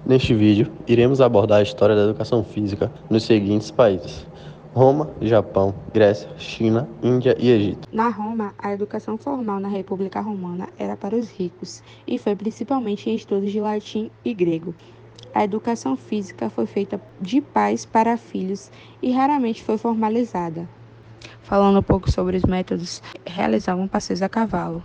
Neste vídeo, iremos abordar a história da educação física nos seguintes países: Roma, Japão, Grécia, China, Índia e Egito. Na Roma, a educação formal na República Romana era para os ricos e foi principalmente em estudos de latim e grego. A educação física foi feita de pais para filhos e raramente foi formalizada. Falando um pouco sobre os métodos, realizavam passeios a cavalo,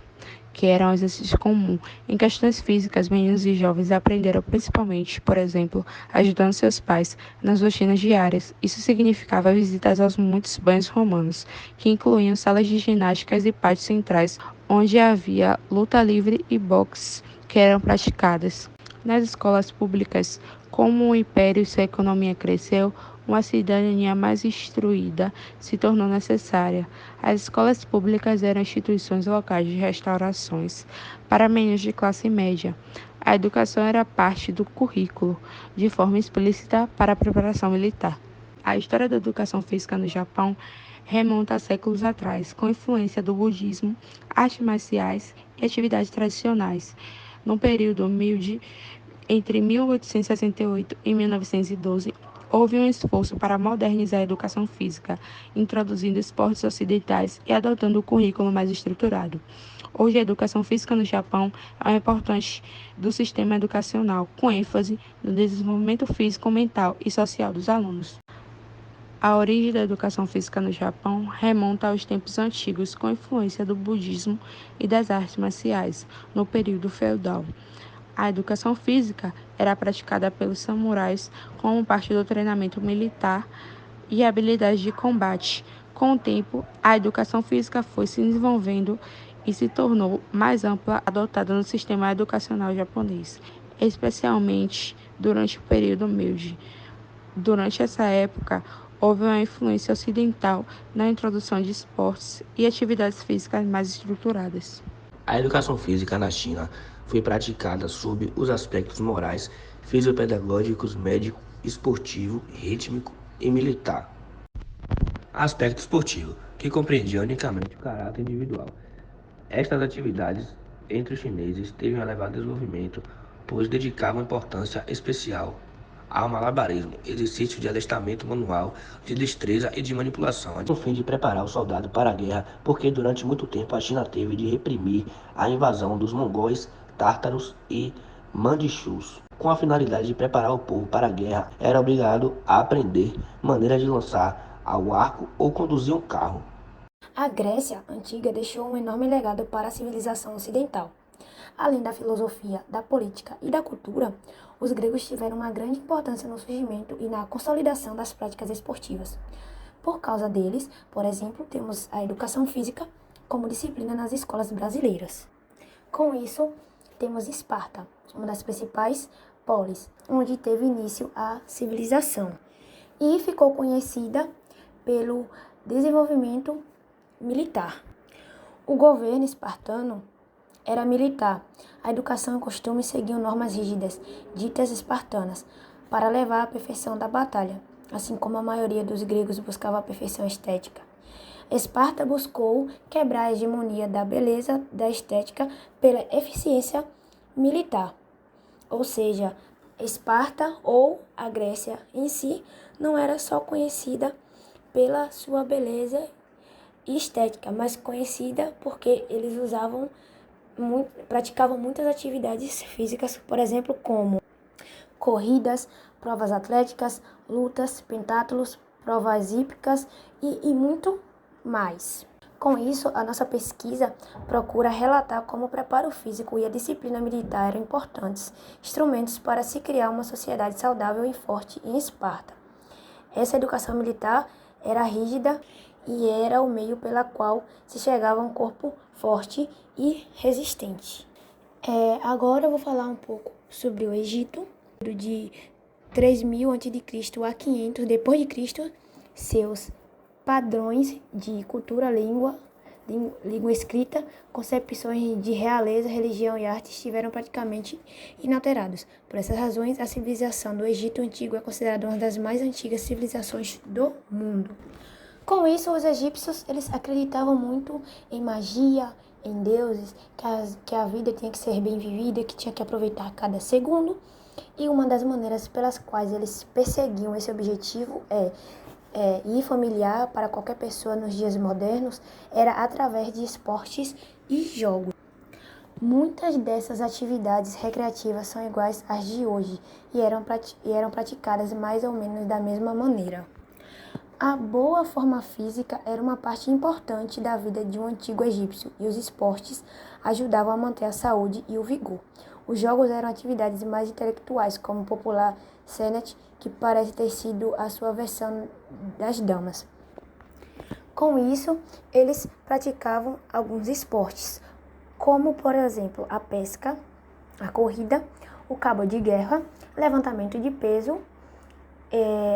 que era um exercício comum. Em questões físicas, meninos e jovens aprenderam principalmente, por exemplo, ajudando seus pais nas rotinas diárias. Isso significava visitas aos muitos banhos romanos, que incluíam salas de ginásticas e pátios centrais, onde havia luta livre e boxe, que eram praticadas. Nas escolas públicas, como o império e sua economia cresceu, uma cidadania mais instruída se tornou necessária. As escolas públicas eram instituições locais de restaurações para meninos de classe média. A educação era parte do currículo, de forma explícita para a preparação militar. A história da educação física no Japão remonta a séculos atrás, com influência do budismo, artes marciais e atividades tradicionais. No período humilde, entre 1868 e 1912, houve um esforço para modernizar a educação física, introduzindo esportes ocidentais e adotando um currículo mais estruturado. Hoje, a educação física no Japão é uma importante do sistema educacional, com ênfase no desenvolvimento físico, mental e social dos alunos. A origem da educação física no Japão remonta aos tempos antigos, com influência do budismo e das artes marciais, no período feudal. A educação física era praticada pelos samurais como parte do treinamento militar e habilidades de combate. Com o tempo, a educação física foi se desenvolvendo e se tornou mais ampla, adotada no sistema educacional japonês, especialmente durante o período Meiji. Durante essa época, houve uma influência ocidental na introdução de esportes e atividades físicas mais estruturadas. A educação física na China foi praticada sob os aspectos morais, fisiopedagógicos, médico, esportivo, rítmico e militar. Aspecto esportivo, que compreendia unicamente o caráter individual. Estas atividades entre os chineses teve um elevado desenvolvimento, pois dedicavam importância especial ao malabarismo, exercício de adestramento manual, de destreza e de manipulação, no fim de preparar o soldado para a guerra, porque durante muito tempo a China teve de reprimir a invasão dos mongóis, tártaros e mandichus. Com a finalidade de preparar o povo para a guerra, era obrigado a aprender maneiras de lançar ao arco ou conduzir um carro. A Grécia antiga deixou um enorme legado para a civilização ocidental. Além da filosofia, da política e da cultura, os gregos tiveram uma grande importância no surgimento e na consolidação das práticas esportivas. Por causa deles, por exemplo, temos a educação física como disciplina nas escolas brasileiras. Com isso, temos Esparta, uma das principais polis, onde teve início a civilização, e ficou conhecida pelo desenvolvimento militar. O governo espartano era militar. A educação e costumes seguiam normas rígidas, ditas espartanas, para levar à perfeição da batalha, assim como a maioria dos gregos buscava a perfeição estética. Esparta buscou quebrar a hegemonia da beleza da estética pela eficiência militar. Ou seja, Esparta ou a Grécia em si não era só conhecida pela sua beleza estética, mas conhecida porque eles praticavam muitas atividades físicas, por exemplo, como corridas, provas atléticas, lutas, pentátulos, provas hípicas e muito mais. Com isso, a nossa pesquisa procura relatar como o preparo físico e a disciplina militar eram importantes instrumentos para se criar uma sociedade saudável e forte em Esparta. Essa educação militar era rígida e era o meio pela qual se chegava a um corpo forte e resistente. Agora eu vou falar um pouco sobre o Egito, de 3000 a.C. a 500 d.C., seus padrões de cultura, língua escrita, concepções de realeza, religião e arte estiveram praticamente inalterados. Por essas razões, a civilização do Egito Antigo é considerada uma das mais antigas civilizações do mundo. Com isso, os egípcios eles acreditavam muito em magia, em deuses, que a vida tinha que ser bem vivida, que tinha que aproveitar cada segundo. E uma das maneiras pelas quais eles perseguiam esse objetivo e familiar para qualquer pessoa nos dias modernos era através de esportes e jogos. Muitas dessas atividades recreativas são iguais às de hoje e eram praticadas mais ou menos da mesma maneira. A boa forma física era uma parte importante da vida de um antigo egípcio e os esportes ajudavam a manter a saúde e o vigor. Os jogos eram atividades mais intelectuais, como o popular Senet, que parece ter sido a sua versão das damas. Com isso, eles praticavam alguns esportes, como, por exemplo, a pesca, a corrida, o cabo de guerra, levantamento de peso,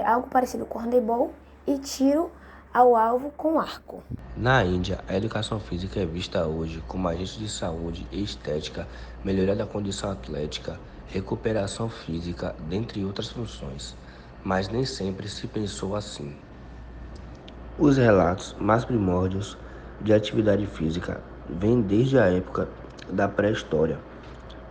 algo parecido com handebol e tiro ao alvo com arco. Na Índia, a educação física é vista hoje como agente de saúde e estética, melhoria da condição atlética, recuperação física, dentre outras funções, mas nem sempre se pensou assim. Os relatos mais primórdios de atividade física vêm desde a época da pré-história,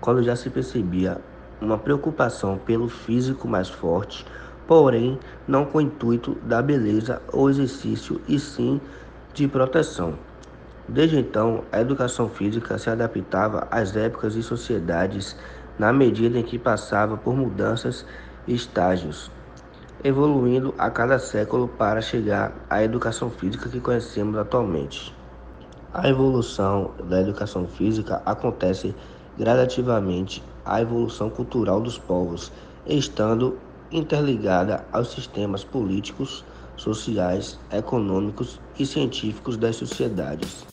quando já se percebia uma preocupação pelo físico mais forte, porém não com o intuito da beleza ou exercício, e sim de proteção. Desde então, a educação física se adaptava às épocas e sociedades na medida em que passava por mudanças e estágios, evoluindo a cada século para chegar à educação física que conhecemos atualmente. A evolução da educação física acontece gradativamente à evolução cultural dos povos, estando interligada aos sistemas políticos, sociais, econômicos e científicos das sociedades.